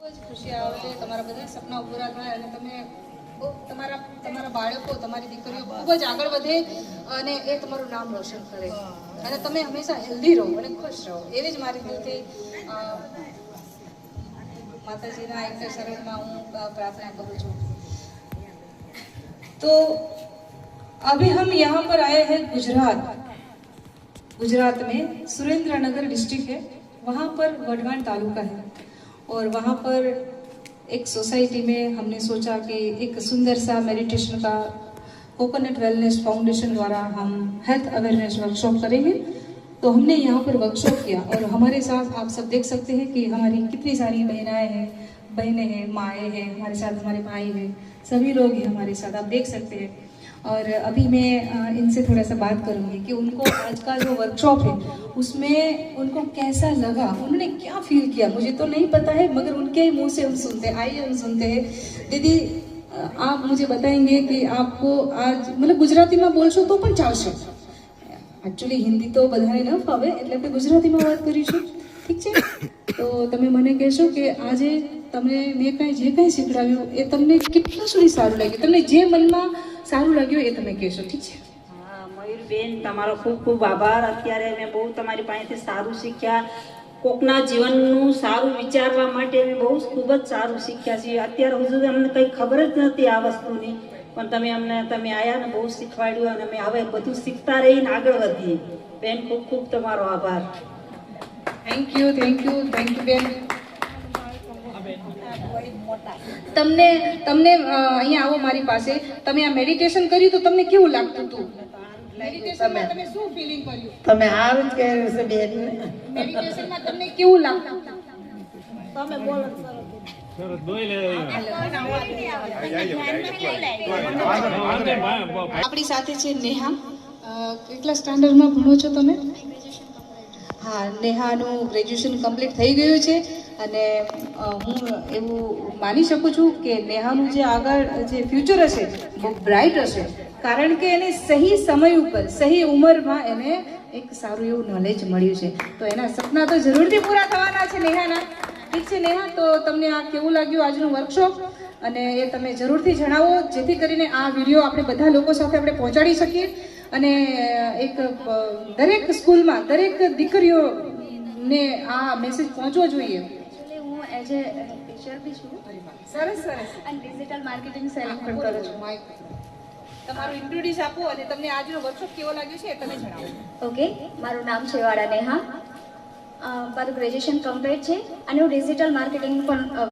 ખૂબ જ ખુશી આવે છે તમારા બધા સપના પૂરા થાય અને તમે તમારા બાળકો તમારી દીકરીઓ ખૂબ જ આગળ વધે અને એ તમારું નામ રોશન કરે અને તમે હંમેશા હેલ્ધી રહો અને ખુશ રહો એવી જ મારી દિલથી માતાજીના એક શરણમાં હું प्रार्थना करूँ છું। तो अभी हम यहाँ पर आए हैं गुजरात में सुरेंद्र नगर डिस्ट्रिक्ट है, वहाँ पर वडवान तालुका है और वहाँ पर एक सोसाइटी में हमने सोचा कि एक सुंदर सा मेडिटेशन का कोकोनट वेलनेस फाउंडेशन द्वारा हम हेल्थ अवेयरनेस वर्कशॉप करेंगे। तो हमने यहाँ पर वर्कशॉप किया और हमारे साथ आप सब देख सकते हैं कि हमारी कितनी सारी बहनें हैं, माएँ हैं, हमारे साथ हमारे भाई हैं, सभी लोग हैं हमारे साथ, आप देख सकते हैं। और अभी मैं इनसे थोड़ा सा बात करूँगी कि उनको आज का जो वर्कशॉप है उसमें उनको कैसा लगा, उन्होंने क्या फील किया, मुझे तो नहीं पता है मगर उनके मुंह से हम सुनते हैं। आइए हम सुनते हैं। दीदी आप मुझे बताएंगे कि आपको आज मतलब गुजराती में बोलशो तो पण चालशे, एक्चुअली हिंदी तो बधाने न फावे એટલે આપણે ગુજરાતીમાં વાત કરીશું, ઠીક છે? તો તમે મને કહેશો કે આજે તમને મેં જે કંઈ શીખડાવ્યું એ તમને કેટલું સુધી સારું લાગ્યું, તમને જે મનમાં સારું લાગ્યું એ તમે કહેશો, ઠીક છે? હા મયુરબેન, તમારો ખૂબ ખૂબ આભાર। અત્યારે મેં બહુ તમારી પાસેથી સારું શીખ્યા, કોકના જીવનનું સારું વિચારવા માટે અમે બહુ ખૂબ જ સારું શીખ્યા છીએ। અત્યાર સુધી અમને કંઈ ખબર જ નથી આ વસ્તુની, પણ તમે આયા ને બહુ શીખવાડ્યું અને અમે હવે બધું શીખતા રહીને આગળ વધીએ। બેન ખૂબ ખૂબ તમારો આભાર। થેન્ક યુ બેન। તમને અહીંયા આવો મારી પાસે, તમે આ મેડિટેશન કર્યું તો તમને કેવું લાગતું હતું? મેડિટેશનમાં તમે શું ફીલિંગ કર્યું? તમે સારું જ કર્યું છે બેન। મેડિટેશનમાં તમને કેવું લાગતું? તમે બોલો આપણી સાથે છે નેહા। કેટલા સ્ટાન્ડર્ડમાં ભણો છો તમે? હા, નેહાનું ગ્રેજ્યુએશન કમ્પ્લીટ થઈ ગયું છે અને હું એવું માની શકું છું કે નેહાનું જે આગળ જે ફ્યુચર હશે બહુ બ્રાઇટ હશે, કારણ કે એને સહી સમય ઉપર સહી ઉંમરમાં એને એક સારું એવું નોલેજ મળ્યું છે। તો એના સપના તો જરૂરથી પૂરા થવાના છે નેહાના, ઠીક છે નેહા? તો તમને આ કેવું લાગ્યું આજનું વર્કશોપ અને એ તમે જરૂરથી જણાવો, જેથી કરીને આ વિડીયો આપણે બધા લોકો સાથે આપણે પહોંચાડી શકીએ અને એક દરેક સ્કૂલમાં દરેક દીકરીઓને આ મેસેજ પહોંચવો જોઈએ। હું એઝ એ ટીચર બી છું, સરસ અને ડિજિટલ માર્કેટિંગ સેલિંગ પણ પણ કરો છો। તમારું ઇન્ટ્રોડ્યુસ આપો અને તમને આજનો વર્કશોપ કેવો લાગ્યો છે એ તમે જણાવો। ઓકે, મારું નામ છે વાડા નેહા, મારું ગ્રેજ્યુએશન કમ્પ્લીટ છે અને હું ડિજિટલ માર્કેટિંગ પણ